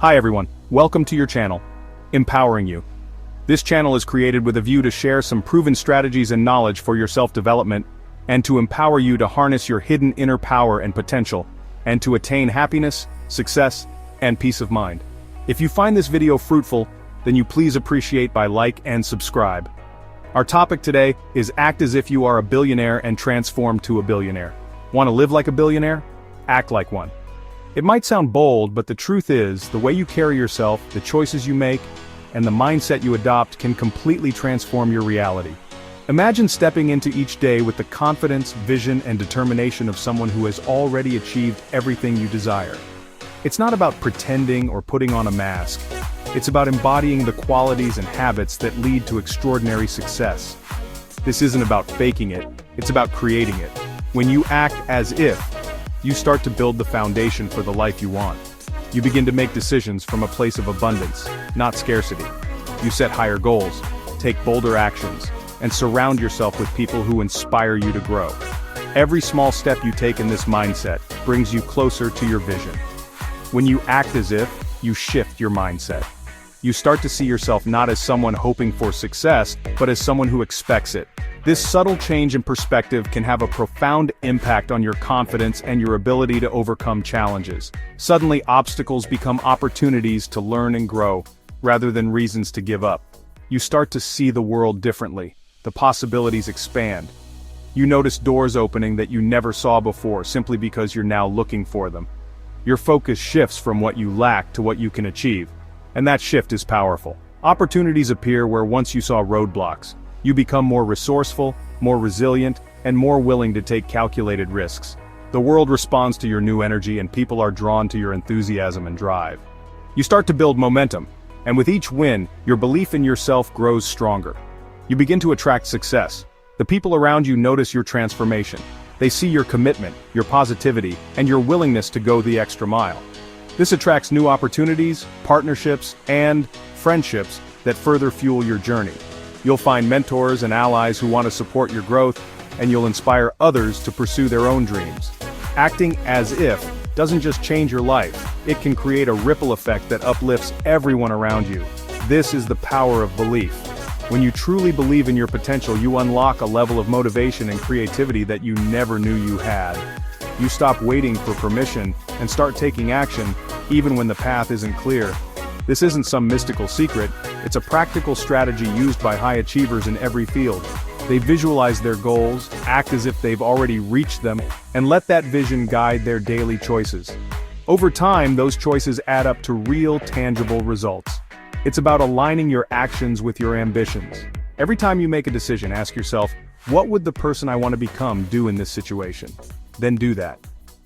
Hi everyone, welcome to your channel, Empowering You. This channel is created with a view to share some proven strategies and knowledge for your self-development, and to empower you to harness your hidden inner power and potential, and to attain happiness, success, and peace of mind. If you find this video fruitful, then you please appreciate by like and subscribe. Our topic today is act as if you are a billionaire and transform to a billionaire. Want to live like a billionaire? Act like one. It might sound bold, but the truth is, the way you carry yourself, the choices you make, and the mindset you adopt can completely transform your reality. Imagine stepping into each day with the confidence, vision, and determination of someone who has already achieved everything you desire. It's not about pretending or putting on a mask. It's about embodying the qualities and habits that lead to extraordinary success. This isn't about faking it, it's about creating it. When you act as if, you start to build the foundation for the life you want. You begin to make decisions from a place of abundance, not scarcity. You set higher goals, take bolder actions, and surround yourself with people who inspire you to grow. Every small step you take in this mindset brings you closer to your vision. When you act as if, you shift your mindset. You start to see yourself not as someone hoping for success, but as someone who expects it. This subtle change in perspective can have a profound impact on your confidence and your ability to overcome challenges. Suddenly, obstacles become opportunities to learn and grow, rather than reasons to give up. You start to see the world differently. The possibilities expand. You notice doors opening that you never saw before simply because you're now looking for them. Your focus shifts from what you lack to what you can achieve, and that shift is powerful. Opportunities appear where once you saw roadblocks. You become more resourceful, more resilient, and more willing to take calculated risks. The world responds to your new energy and people are drawn to your enthusiasm and drive. You start to build momentum, and with each win, your belief in yourself grows stronger. You begin to attract success. The people around you notice your transformation. They see your commitment, your positivity, and your willingness to go the extra mile. This attracts new opportunities, partnerships, and friendships that further fuel your journey. You'll find mentors and allies who want to support your growth, and you'll inspire others to pursue their own dreams. Acting as if doesn't just change your life, it can create a ripple effect that uplifts everyone around you. This is the power of belief. When you truly believe in your potential, you unlock a level of motivation and creativity that you never knew you had. You stop waiting for permission and start taking action, even when the path isn't clear. This isn't some mystical secret, it's a practical strategy used by high achievers in every field. They visualize their goals, act as if they've already reached them, and let that vision guide their daily choices. Over time, those choices add up to real, tangible results. It's about aligning your actions with your ambitions. Every time you make a decision, ask yourself, what would the person I want to become do in this situation? Then do that.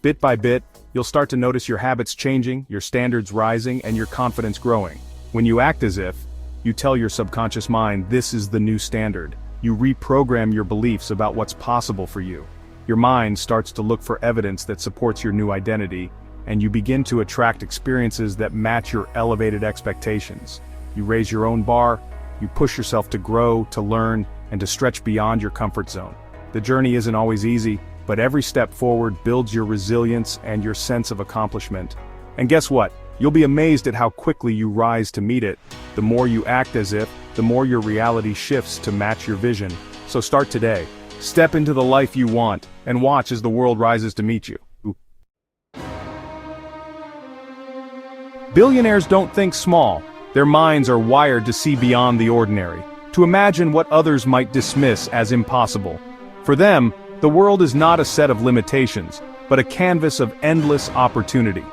Bit by bit, you'll start to notice your habits changing, your standards rising, and your confidence growing. When you act as if, you tell your subconscious mind this is the new standard. You reprogram your beliefs about what's possible for you. Your mind starts to look for evidence that supports your new identity, and you begin to attract experiences that match your elevated expectations. You raise your own bar, you push yourself to grow, to learn, and to stretch beyond your comfort zone. The journey isn't always easy, but every step forward builds your resilience and your sense of accomplishment. And guess what? You'll be amazed at how quickly you rise to meet it. The more you act as if, the more your reality shifts to match your vision. So start today. Step into the life you want, and watch as the world rises to meet you. Billionaires don't think small. Their minds are wired to see beyond the ordinary, to imagine what others might dismiss as impossible. For them, the world is not a set of limitations, but a canvas of endless opportunity.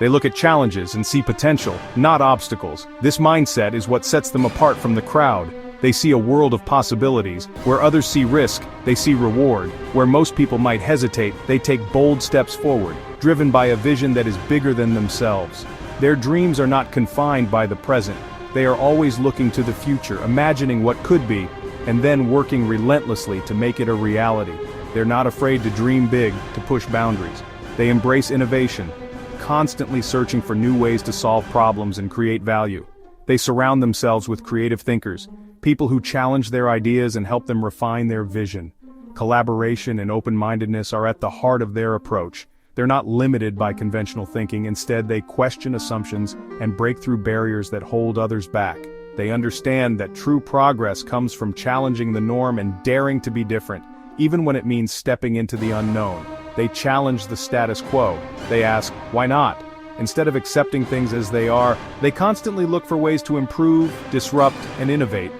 They look at challenges and see potential, not obstacles. This mindset is what sets them apart from the crowd. They see a world of possibilities. Where others see risk, they see reward. Where most people might hesitate, they take bold steps forward, driven by a vision that is bigger than themselves. Their dreams are not confined by the present. They are always looking to the future, imagining what could be, and then working relentlessly to make it a reality. They're not afraid to dream big, to push boundaries. They embrace innovation, constantly searching for new ways to solve problems and create value. They surround themselves with creative thinkers, people who challenge their ideas and help them refine their vision. Collaboration and open-mindedness are at the heart of their approach. They're not limited by conventional thinking. Instead, they question assumptions and break through barriers that hold others back. They understand that true progress comes from challenging the norm and daring to be different, even when it means stepping into the unknown. They challenge the status quo. They ask, why not? Instead of accepting things as they are, they constantly look for ways to improve, disrupt, and innovate.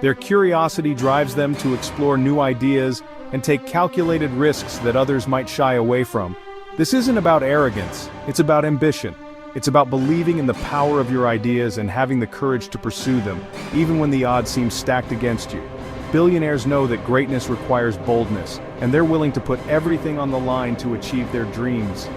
Their curiosity drives them to explore new ideas and take calculated risks that others might shy away from. This isn't about arrogance, it's about ambition. It's about believing in the power of your ideas and having the courage to pursue them, even when the odds seem stacked against you. Billionaires know that greatness requires boldness, and they're willing to put everything on the line to achieve their dreams.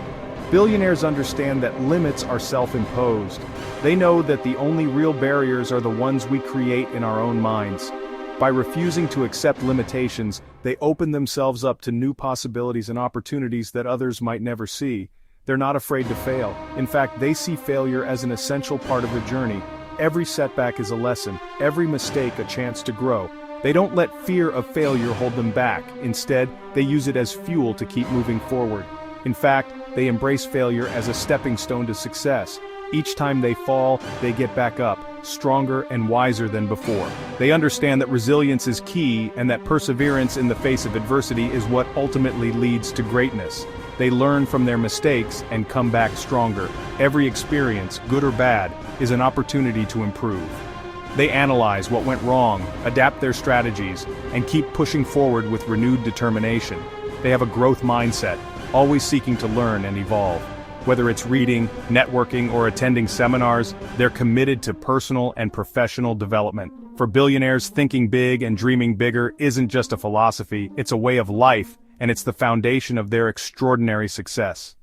Billionaires understand that limits are self-imposed. They know that the only real barriers are the ones we create in our own minds. By refusing to accept limitations, they open themselves up to new possibilities and opportunities that others might never see. They're not afraid to fail. In fact, they see failure as an essential part of the journey. Every setback is a lesson, every mistake a chance to grow. They don't let fear of failure hold them back. Instead, they use it as fuel to keep moving forward. In fact, they embrace failure as a stepping stone to success. Each time they fall, they get back up, stronger and wiser than before. They understand that resilience is key and that perseverance in the face of adversity is what ultimately leads to greatness. They learn from their mistakes and come back stronger. Every experience, good or bad, is an opportunity to improve. They analyze what went wrong, adapt their strategies, and keep pushing forward with renewed determination. They have a growth mindset, always seeking to learn and evolve. Whether it's reading, networking, or attending seminars, they're committed to personal and professional development. For billionaires, thinking big and dreaming bigger isn't just a philosophy, it's a way of life, and it's the foundation of their extraordinary success.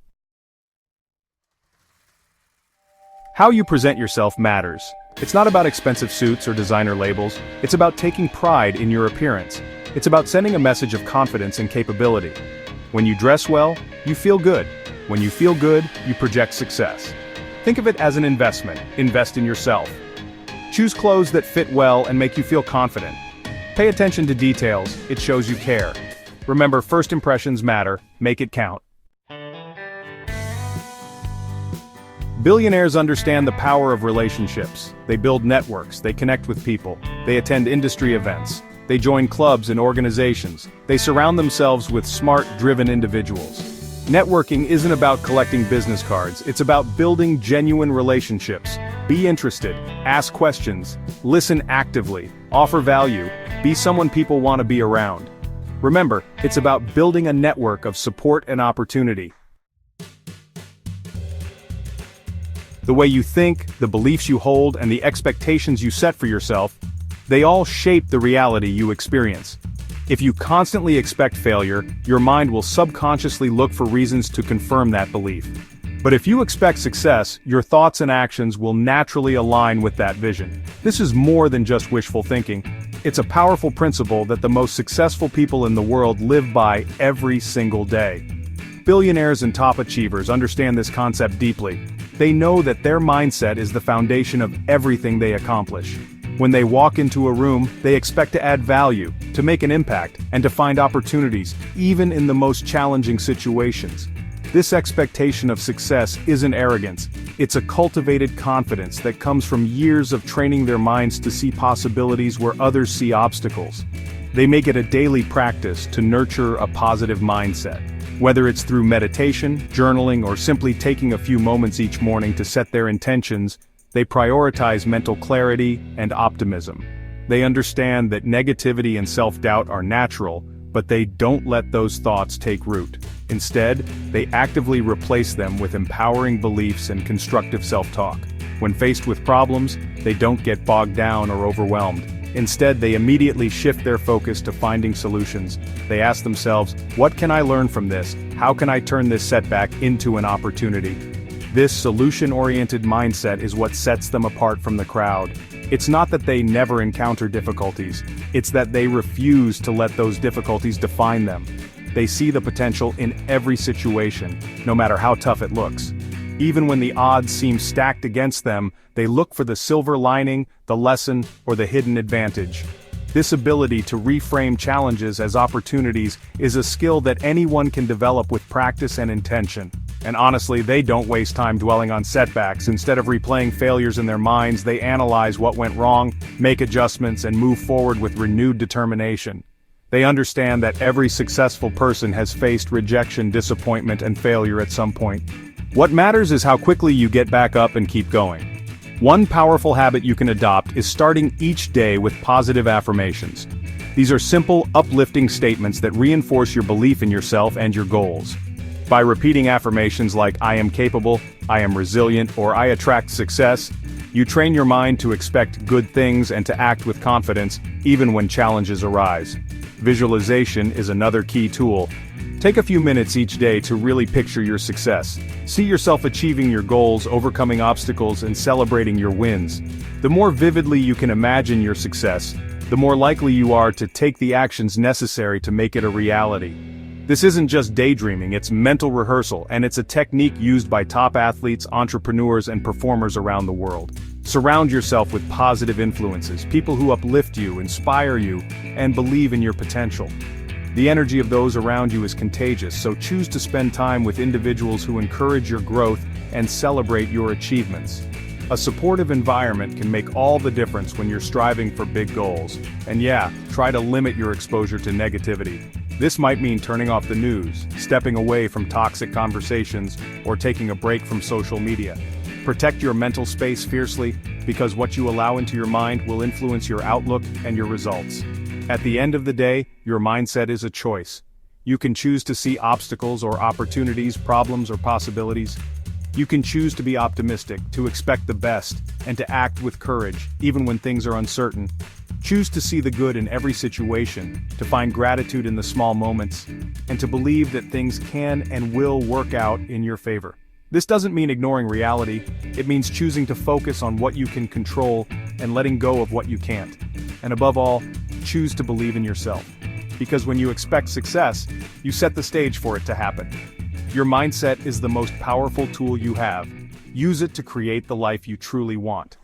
How you present yourself matters. It's not about expensive suits or designer labels, it's about taking pride in your appearance. It's about sending a message of confidence and capability. When you dress well, you feel good. When you feel good, you project success. Think of it as an investment. Invest in yourself. Choose clothes that fit well and make you feel confident. Pay attention to details, it shows you care. Remember, first impressions matter, make it count. Billionaires understand the power of relationships. They build networks, they connect with people, they attend industry events, they join clubs and organizations, they surround themselves with smart, driven individuals. Networking isn't about collecting business cards, it's about building genuine relationships. Be interested, ask questions, listen actively, offer value, be someone people want to be around. Remember, it's about building a network of support and opportunity. The way you think, the beliefs you hold, and the expectations you set for yourself, they all shape the reality you experience. If you constantly expect failure, your mind will subconsciously look for reasons to confirm that belief. But if you expect success, your thoughts and actions will naturally align with that vision. This is more than just wishful thinking. It's a powerful principle that the most successful people in the world live by every single day. Billionaires and top achievers understand this concept deeply. They know that their mindset is the foundation of everything they accomplish. When they walk into a room, they expect to add value, to make an impact, and to find opportunities, even in the most challenging situations. This expectation of success isn't arrogance, it's a cultivated confidence that comes from years of training their minds to see possibilities where others see obstacles. They make it a daily practice to nurture a positive mindset. Whether it's through meditation, journaling, or simply taking a few moments each morning to set their intentions, they prioritize mental clarity and optimism. They understand that negativity and self-doubt are natural, but they don't let those thoughts take root. Instead, they actively replace them with empowering beliefs and constructive self-talk. When faced with problems, they don't get bogged down or overwhelmed. Instead, they immediately shift their focus to finding solutions. They ask themselves, what can I learn from this? How can I turn this setback into an opportunity? This solution-oriented mindset is what sets them apart from the crowd. It's not that they never encounter difficulties, it's that they refuse to let those difficulties define them. They see the potential in every situation, no matter how tough it looks. Even when the odds seem stacked against them, they look for the silver lining, the lesson, or the hidden advantage. This ability to reframe challenges as opportunities is a skill that anyone can develop with practice and intention. And honestly, they don't waste time dwelling on setbacks. Instead of replaying failures in their minds, they analyze what went wrong, make adjustments, and move forward with renewed determination. They understand that every successful person has faced rejection, disappointment, and failure at some point. What matters is how quickly you get back up and keep going. One powerful habit you can adopt is starting each day with positive affirmations. These are simple, uplifting statements that reinforce your belief in yourself and your goals. By repeating affirmations like "I am capable," "I am resilient," or "I attract success," you train your mind to expect good things and to act with confidence, even when challenges arise. Visualization is another key tool. Take a few minutes each day to really picture your success. See yourself achieving your goals, overcoming obstacles, and celebrating your wins. The more vividly you can imagine your success, the more likely you are to take the actions necessary to make it a reality. This isn't just daydreaming, it's mental rehearsal, and it's a technique used by top athletes, entrepreneurs, and performers around the world. Surround yourself with positive influences, people who uplift you, inspire you, and believe in your potential. The energy of those around you is contagious, so choose to spend time with individuals who encourage your growth and celebrate your achievements. A supportive environment can make all the difference when you're striving for big goals. And yeah, try to limit your exposure to negativity. This might mean turning off the news, stepping away from toxic conversations, or taking a break from social media. Protect your mental space fiercely, because what you allow into your mind will influence your outlook and your results. At the end of the day, your mindset is a choice. You can choose to see obstacles or opportunities, problems or possibilities. You can choose to be optimistic, to expect the best, and to act with courage, even when things are uncertain. Choose to see the good in every situation, to find gratitude in the small moments, and to believe that things can and will work out in your favor. This doesn't mean ignoring reality, it means choosing to focus on what you can control and letting go of what you can't. And above all, choose to believe in yourself. Because when you expect success, you set the stage for it to happen. Your mindset is the most powerful tool you have. Use it to create the life you truly want.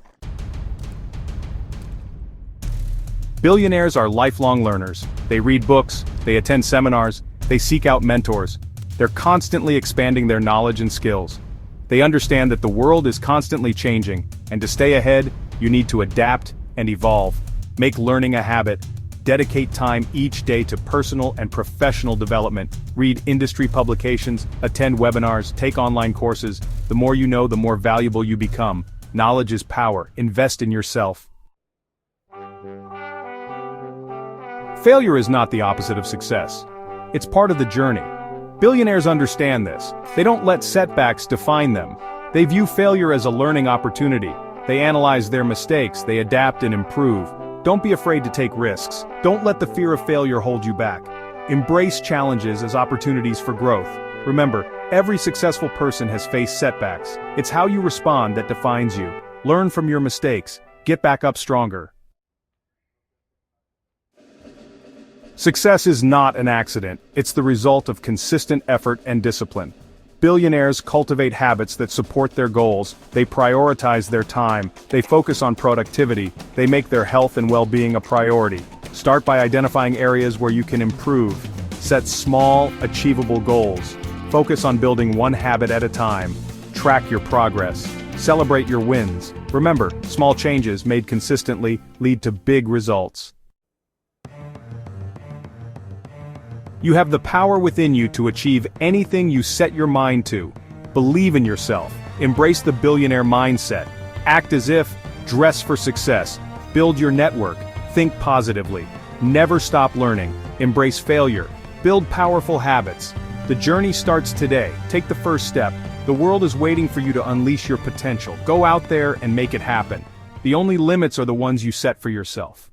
Billionaires are lifelong learners. They read books, they attend seminars, they seek out mentors. They're constantly expanding their knowledge and skills. They understand that the world is constantly changing, and to stay ahead, you need to adapt and evolve. Make learning a habit. Dedicate time each day to personal and professional development. Read industry publications, attend webinars, take online courses. The more you know, the more valuable you become. Knowledge is power. Invest in yourself. Failure is not the opposite of success. It's part of the journey. Billionaires understand this. They don't let setbacks define them. They view failure as a learning opportunity. They analyze their mistakes, they adapt and improve. Don't be afraid to take risks. Don't let the fear of failure hold you back. Embrace challenges as opportunities for growth. Remember, every successful person has faced setbacks. It's how you respond that defines you. Learn from your mistakes. Get back up stronger. Success is not an accident. It's the result of consistent effort and discipline. Billionaires cultivate habits that support their goals, they prioritize their time, they focus on productivity, they make their health and well-being a priority. Start by identifying areas where you can improve. Set small, achievable goals. Focus on building one habit at a time. Track your progress. Celebrate your wins. Remember, small changes made consistently lead to big results. You have the power within you to achieve anything you set your mind to. Believe in yourself. Embrace the billionaire mindset. Act as if, dress for success. Build your network. Think positively. Never stop learning. Embrace failure. Build powerful habits. The journey starts today. Take the first step. The world is waiting for you to unleash your potential. Go out there and make it happen. The only limits are the ones you set for yourself.